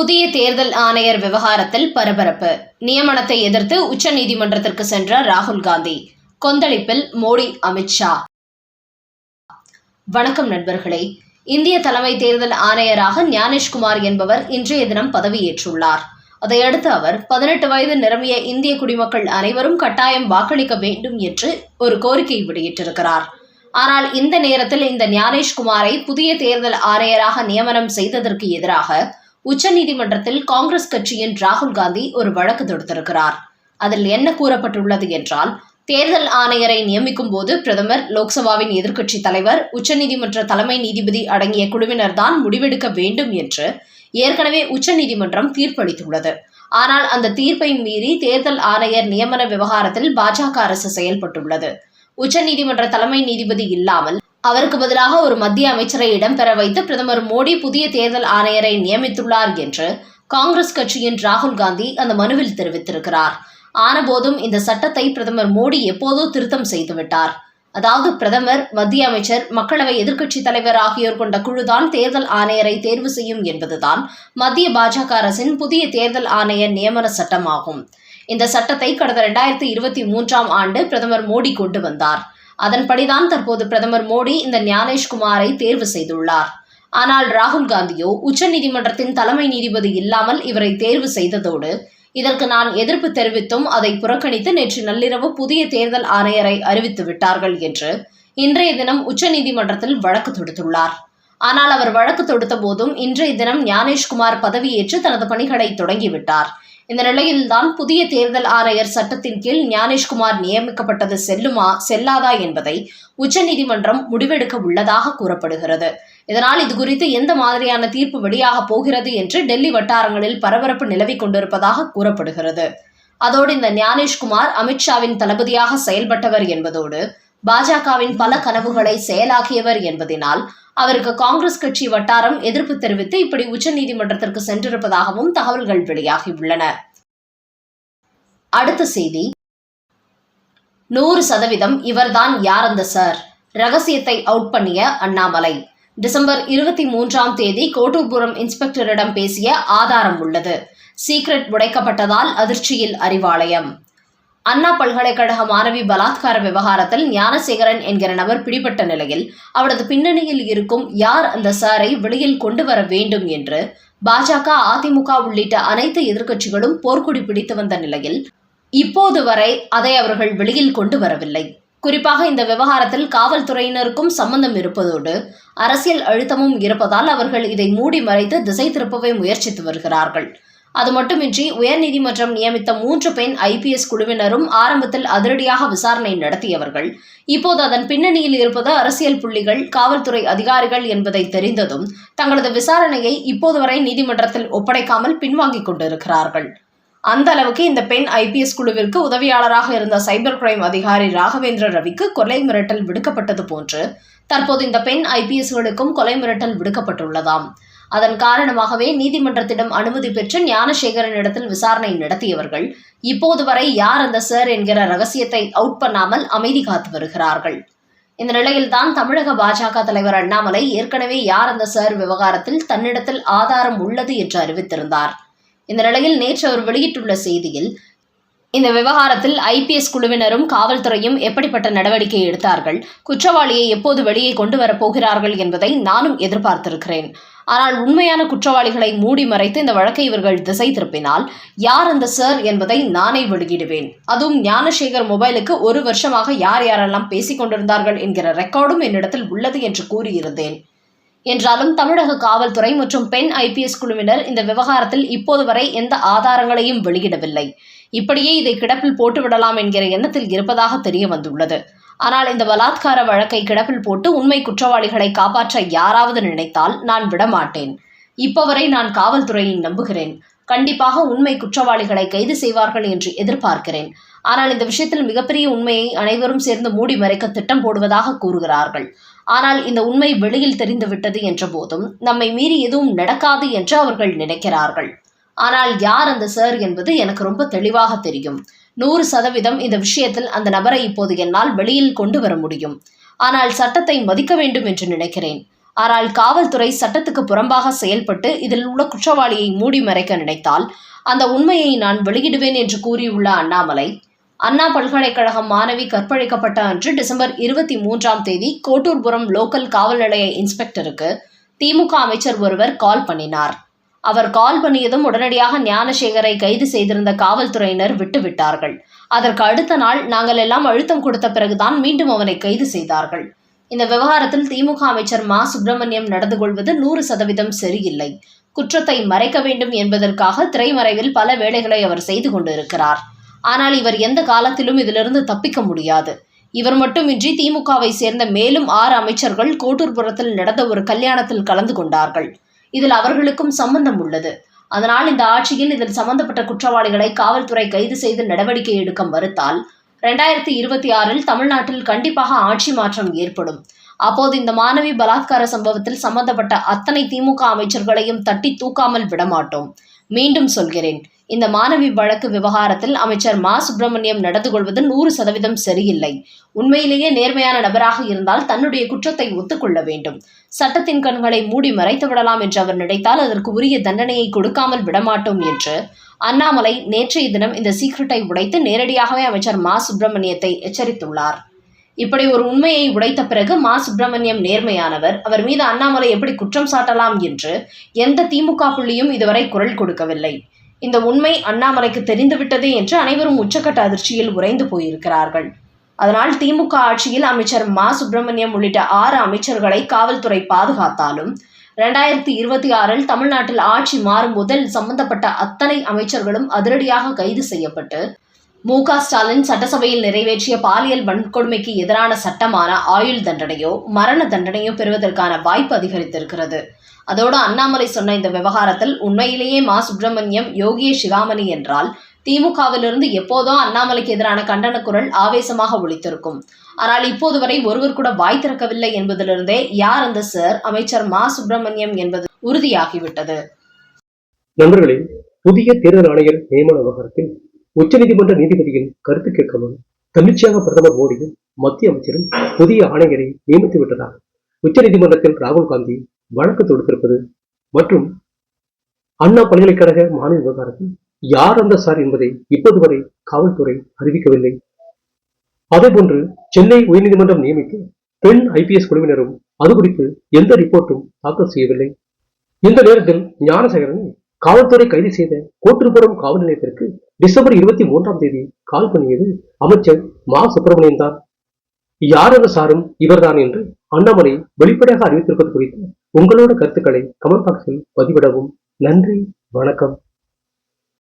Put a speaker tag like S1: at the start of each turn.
S1: புதிய தேர்தல் ஆணையர் விவகாரத்தில் பரபரப்பு. நியமனத்தை எதிர்த்து உச்சநீதிமன்றத்திற்கு சென்ற ராகுல் காந்தி. கொந்தளிப்பில் மோடி, அமித்ஷா. வணக்கம் நண்பர்களே. இந்திய தலைமை தேர்தல் ஆணையராக ஞானேஷ்குமார் என்பவர் இன்றைய தினம் பதவியேற்றுள்ளார். அதையடுத்து அவர் 18 வயது நிரம்பிய இந்திய குடிமக்கள் அனைவரும் கட்டாயம் வாக்களிக்க வேண்டும் என்று ஒரு கோரிக்கை வெளியிட்டிருக்கிறார். ஆனால் இந்த நேரத்தில் இந்த ஞானேஷ்குமாரை புதிய தேர்தல் ஆணையராக நியமனம் செய்ததற்கு எதிராக உச்சநீதிமன்றத்தில் காங்கிரஸ் கட்சியின் ராகுல் காந்தி ஒரு வழக்கு தொடுத்திருக்கிறார். அதில் என்ன கூறப்பட்டுள்ளது என்றால், தேர்தல் ஆணையரை நியமிக்கும் போது பிரதமர், லோக்சபாவின் எதிர்க்கட்சி தலைவர், உச்சநீதிமன்ற தலைமை நீதிபதி அடங்கிய குழுவினர் தான் முடிவெடுக்க வேண்டும் என்று ஏற்கனவே உச்சநீதிமன்றம் தீர்ப்பளித்துள்ளது. ஆனால் அந்த தீர்ப்பை மீறி தேர்தல் ஆணையர் நியமன விவகாரத்தில் பாஜக அரசு செயல்பட்டுள்ளது. உச்சநீதிமன்ற தலைமை நீதிபதி இல்லாமல் அவருக்கு பதிலாக ஒரு மத்திய அமைச்சரை இடம்பெற வைத்து பிரதமர் மோடி புதிய தேர்தல் ஆணையரை நியமித்துள்ளார் என்று காங்கிரஸ் கட்சியின் ராகுல் காந்தி அந்த மனுவில் தெரிவித்திருக்கிறார். ஆனபோதும் இந்த சட்டத்தை பிரதமர் மோடி எப்போதோ திருத்தம் செய்துவிட்டார். அதாவது பிரதமர், மத்திய அமைச்சர், மக்களவை எதிர்க்கட்சி தலைவர் ஆகியோர் கொண்ட குழுதான் தேர்தல் ஆணையரை தேர்வு செய்யும் என்பதுதான் மத்திய பாஜக அரசின் புதிய தேர்தல் ஆணையர் நியமன சட்டமாகும். இந்த சட்டத்தை கடந்த 2023ஆம் ஆண்டு பிரதமர் மோடி கொண்டு வந்தார். அதன்படிதான் தற்போது பிரதமர் மோடி இந்த ஞானேஷ்குமாரை தேர்வு செய்துள்ளார். ஆனால் ராகுல் காந்தியோ உச்சநீதிமன்றத்தின் தலைமை நீதிபதி இல்லாமல் இவரை தேர்வு செய்ததோடு, இதற்கு நான் எதிர்ப்பு தெரிவித்தும் அதை புறக்கணித்து நேற்று நள்ளிரவு புதிய தேர்தல் ஆணையரை அறிவித்து விட்டார்கள் என்று இன்றைய தினம் உச்சநீதிமன்றத்தில் வழக்கு தொடுத்துள்ளார். ஆனால் அவர் வழக்கு தொடுத்த போதும் இன்றைய தினம் ஞானேஷ்குமார் பதவியேற்று தனது பணிகளை தொடங்கிவிட்டார். இந்த நிலையில்தான் புதிய தேர்தல் ஆணையர் சட்டத்தின் கீழ் ஞானேஷ்குமார் நியமிக்கப்பட்டது செல்லுமா செல்லாதா என்பதை உச்சநீதிமன்றம் முடிவெடுக்க உள்ளதாக கூறப்படுகிறது. இதனால் இதுகுறித்து எந்த மாதிரியான தீர்ப்பு வெளியாக போகிறது என்று டெல்லி வட்டாரங்களில் பரபரப்பு நிலவிக் கொண்டிருப்பதாக கூறப்படுகிறது. அதோடு இந்த ஞானேஷ்குமார் அமித்ஷாவின் தளபதியாக செயல்பட்டவர் என்பதோடு பாஜகவின் பல கனவுகளை செயலாக்கியவர் என்பதனால் அவருக்கு காங்கிரஸ் கட்சி வட்டாரம் எதிர்ப்பு தெரிவித்து இப்படி உச்சநீதிமன்றத்திற்கு சென்றிருப்பதாகவும் தகவல்கள் வெளியாகியுள்ளன. அடுத்த செய்தி. 100% இவர்தான் யார் அந்த சார்? ரகசியத்தை அவுட் பண்ணிய அண்ணாமலை. டிசம்பர் 23ஆம் தேதி கோட்டூர்புரம் இன்ஸ்பெக்டரிடம் பேசிய ஆதாரம் உள்ளது. சீக்ரெட் உடைக்கப்பட்டதால் அதிர்ச்சியில் அறிவாலயம். அண்ணா பல்கலைக்கழக மாணவி பலாத்கார விவகாரத்தில் ஞானசேகரன் என்கிற நபர் பிடிபட்ட நிலையில் அவரது பின்னணியில் இருக்கும் யார் அந்த சாரை வெளியில் கொண்டு வர வேண்டும் என்று பாஜக, அதிமுக உள்ளிட்ட அனைத்து எதிர்க்கட்சிகளும் போர்க்குடி பிடித்து வந்த நிலையில் இப்போது வரை அதை அவர்கள் வெளியில் கொண்டு வரவில்லை. குறிப்பாக இந்த விவகாரத்தில் காவல்துறையினருக்கும் சம்பந்தம் இருப்பதோடு அரசியல் அழுத்தமும் இருப்பதால் அவர்கள் இதை மூடி மறைத்து திசை திருப்பவே முயற்சித்து வருகிறார்கள். அது மட்டுமின்றி உயர்நீதிமன்றம் நியமித்த 3 பெண் IPS குழுவினரும் ஆரம்பத்தில் அதிரடியாக விசாரணை நடத்தியவர்கள் இப்போது அதன் பின்னணியில் இருப்பது அரசியல் புள்ளிகள், காவல்துறை அதிகாரிகள் என்பதை தெரிந்ததும் தங்களது விசாரணையை இப்போது வரை நீதிமன்றத்தில் ஒப்படைக்காமல் பின்வாங்கிக் கொண்டிருக்கிறார்கள். அந்த அளவுக்கு இந்த பெண் IPS குழுவிற்கு உதவியாளராக இருந்த சைபர் கிரைம் அதிகாரி ராகவேந்திர ரவிக்கு கொலை மிரட்டல் விடுக்கப்பட்டது போன்று தற்போது இந்த பெண் IPSகளுக்கும் கொலை மிரட்டல் விடுக்கப்பட்டுள்ளதாம். அதன் காரணமாகவே நீதிமன்றத்திடம் அனுமதி பெற்று ஞானசேகரனிடத்தில் விசாரணை நடத்தியவர்கள் இப்போது வரை யார் அந்த சார் என்கிற ரகசியத்தை அவுட் பண்ணாமல் அமைதி காத்து வருகிறார்கள். இந்த நிலையில்தான் தமிழக பாஜக தலைவர் அண்ணாமலை ஏற்கனவே யார் அந்த சார் விவகாரத்தில் தன்னிடத்தில் ஆதாரம் உள்ளது என்று அறிவித்திருந்தார். இந்த நிலையில் நேற்று அவர் வெளியிட்டுள்ள செய்தியில், இந்த விவகாரத்தில் IPS குழுவினரும் காவல்துறையும் எப்படிப்பட்ட நடவடிக்கை எடுத்தார்கள், குற்றவாளியை எப்போது வெளியே கொண்டு வரப் போகிறார்கள் என்பதை நானும் எதிர்பார்த்திருக்கிறேன். ஆனால் உண்மையான குற்றவாளிகளை மூடி மறைத்து இந்த வழக்கை இவர்கள் திசை திருப்பினால் யார் அந்த சார் என்பதை நானே வெளியிடுவேன். அதுவும் ஞானசேகர் மொபைலுக்கு 1 வருஷமாக யார் யாரெல்லாம் பேசிக் கொண்டிருந்தார்கள் என்கிற ரெக்கார்டும் என்னிடத்தில் உள்ளது என்று கூறியிருந்தேன். என்றாலும் தமிழக காவல்துறை மற்றும் பெண் IPS குழுவினர் இந்த விவகாரத்தில் இப்போது வரை எந்த ஆதாரங்களையும் வெளியிடவில்லை. இப்படியே இதை கிடப்பில் போட்டுவிடலாம் என்கிற எண்ணத்தில் இருப்பதாக தெரிய வந்துள்ளது. ஆனால் இந்த பலாத்கார வழக்கை கிடப்பில் போட்டு உண்மை குற்றவாளிகளை காப்பாற்ற யாராவது நினைத்தால் நான் விடமாட்டேன். இப்போவரை நான் காவல்துறையை நம்புகிறேன். கண்டிப்பாக உண்மை குற்றவாளிகளை கைது செய்வார்கள் என்று எதிர்பார்க்கிறேன். ஆனால் இந்த விஷயத்தில் மிகப்பெரிய உண்மையை அனைவரும் சேர்ந்து மூடி மறைக்க திட்டம் போடுவதாக கூறுகிறார்கள். ஆனால் இந்த உண்மை வெளியில் தெரிந்துவிட்டது என்ற போதும் நம்மை மீறி எதுவும் நடக்காது என்று அவர்கள் நினைக்கிறார்கள். ஆனால் யார் அந்த சார் என்பது எனக்கு ரொம்ப தெளிவாக தெரியும். 100% இந்த விஷயத்தில் அந்த நபரை இப்போது என்னால் வெளியில் கொண்டு வர முடியும். ஆனால் சட்டத்தை மதிக்க வேண்டும் என்று நினைக்கிறேன். ஆனால் காவல்துறை சட்டத்துக்கு புறம்பாக செயல்பட்டு இதில் உள்ள குற்றவாளியை மூடி மறைக்க நினைத்தால் அந்த உண்மையை நான் வெளியிடுவேன் என்று கூறியுள்ள அண்ணாமலை, அண்ணா பல்கலைக்கழகம் மாணவி கற்பழிக்கப்பட்ட அன்று டிசம்பர் 23 கோட்டூர்புரம் லோக்கல் காவல் நிலைய இன்ஸ்பெக்டருக்கு திமுக அமைச்சர் ஒருவர் கால் பண்ணினார். அவர் கால் பண்ணியதும் உடனடியாக ஞானசேகரை கைது செய்திருந்த காவல்துறையினர் விட்டுவிட்டார்கள். அதற்கு அடுத்த நாள் நாங்கள் எல்லாம் அழுத்தம் கொடுத்த பிறகுதான் மீண்டும் அவனை கைது செய்தார்கள். இந்த விவகாரத்தில் திமுக அமைச்சர் மா சுப்பிரமணியம் நடந்து கொள்வது 100% சரியில்லை. குற்றத்தை மறைக்க வேண்டும் என்பதற்காக திரைமறைவில் பல வேலைகளை அவர் செய்து கொண்டிருக்கிறார். ஆனால் இவர் எந்த காலத்திலும் இதிலிருந்து தப்பிக்க முடியாது. இவர் மட்டுமின்றி திமுகவை சேர்ந்த மேலும் 6 அமைச்சர்கள் கோட்டூர்புரத்தில் நடந்த ஒரு கல்யாணத்தில் கலந்து கொண்டார்கள். இதில் அவர்களுக்கும் சம்பந்தம் உள்ளது. அதனால் இந்த ஆட்சியில் இதில் சம்பந்தப்பட்ட குற்றவாளிகளை காவல்துறை கைது செய்து நடவடிக்கை எடுக்க மறுத்தால் 2026 தமிழ்நாட்டில் கண்டிப்பாக ஆட்சி மாற்றம் ஏற்படும். அப்போது இந்த மாணவி பலாத்கார சம்பவத்தில் சம்பந்தப்பட்ட அத்தனை திமுக அமைச்சர்களையும் தட்டி தூக்காமல் விடமாட்டோம். மீண்டும் சொல்கிறேன், இந்த மாணவி வழக்கு விவகாரத்தில் அமைச்சர் மா சுப்பிரமணியம் நடந்து கொள்வது 100% சரியில்லை. உண்மையிலேயே நேர்மையான நபராக இருந்தால் தன்னுடைய குற்றத்தை ஒத்துக்கொள்ள வேண்டும். சட்டத்தின் கண்களை மூடி மறைத்து விடலாம் என்று அவர் நினைத்தால் அதற்கு உரிய தண்டனையை கொடுக்காமல் விடமாட்டோம் என்று அண்ணாமலை நேற்றைய தினம் இந்த சீக்ரெட்டை உடைத்து நேரடியாகவே அமைச்சர் மா சுப்பிரமணியத்தை எச்சரித்துள்ளார். இப்படி ஒரு உண்மையை உடைத்த பிறகு மா சுப்பிரமணியம் நேர்மையானவர், அவர் மீது அண்ணாமலை எப்படி குற்றம் சாட்டலாம் என்று எந்த திமுக புள்ளியும் இதுவரை குரல் கொடுக்கவில்லை. இந்த உண்மை அண்ணாமலைக்கு தெரிந்துவிட்டதே என்று அனைவரும் உச்சக்கட்ட அதிர்ச்சியில் உறைந்து போயிருக்கிறார்கள். அதனால் திமுக ஆட்சியில் அமைச்சர் மா சுப்பிரமணியம் உள்ளிட்ட 6 அமைச்சர்களை காவல்துறை பாதுகாத்தாலும் 2026 தமிழ்நாட்டில் ஆட்சி மாறும் முதல் சம்பந்தப்பட்ட அத்தனை அமைச்சர்களும் அதிரடியாக கைது செய்யப்பட்டு மு.க. ஸ்டாலின் சட்டசபையில் நிறைவேற்றிய பாலியல் வன்கொடுமைக்கு எதிரான சட்டமான ஆயுள் தண்டனையோ மரண தண்டனையோ பெறுவதற்கான வாய்ப்பு அதிகரித்திருக்கிறது. அதோடு அண்ணாமலை சொன்ன இந்த விவகாரத்தில் உண்மையிலேயே மா சுப்பிரமணியம் யோகிய சிகாமணி என்றால் திமுகவிலிருந்து எப்போதோ அண்ணாமலைக்கு எதிரான கண்டன குரல் ஆவேசமாக ஒலித்திருக்கும். ஆனால் இப்போது வரை ஒருவர் கூட வாய் திறக்கவில்லை என்பதிலிருந்தே யார் அந்த சார் அமைச்சர் மா சுப்பிரமணியம் என்பது உறுதியாகிவிட்டது.
S2: நண்பர்களே, புதிய தேர்தல் ஆணையர் நியமன விவகாரத்தில் உச்சநீதிமன்ற நீதிபதியின் கருத்து கேட்காமல் தன்னிச்சையாக பிரதமர் மோடியும் மத்திய அமைச்சரும் புதிய ஆணையரை நியமித்து விட்டதாக உச்சநீதிமன்றத்தில் ராகுல் காந்தி வழக்கு தொடுத்திருப்பது மற்றும் அண்ணா பல்கலைக்கழக மாணவி விவகாரத்தில் யார் அந்த சார் என்பதை இப்போது வரை காவல்துறை அறிவிக்கவில்லை. அதேபோன்று சென்னை உயர்நீதிமன்றம் நியமித்து பெண் IPS குழுவினரும் அது குறித்து எந்த ரிப்போர்ட்டும் தாக்கல் செய்யவில்லை. இந்த நேரத்தில் ஞானசேகரனை காவல்துறை கைது செய்த கோட்டூர்புரம் காவல் நிலையத்திற்கு டிசம்பர் 23 கால் பண்ணியது அமைச்சர் மா சுப்பிரமணியன் தான். யார் அந்த சாரும் இவர்தான் என்று அண்ணாமலை வெளிப்படையாக அறிவித்திருப்பது குறித்து உங்களோட கருத்துக்களை கமெண்ட் பாக்ஸில் பதிவிடவும். நன்றி, வணக்கம்.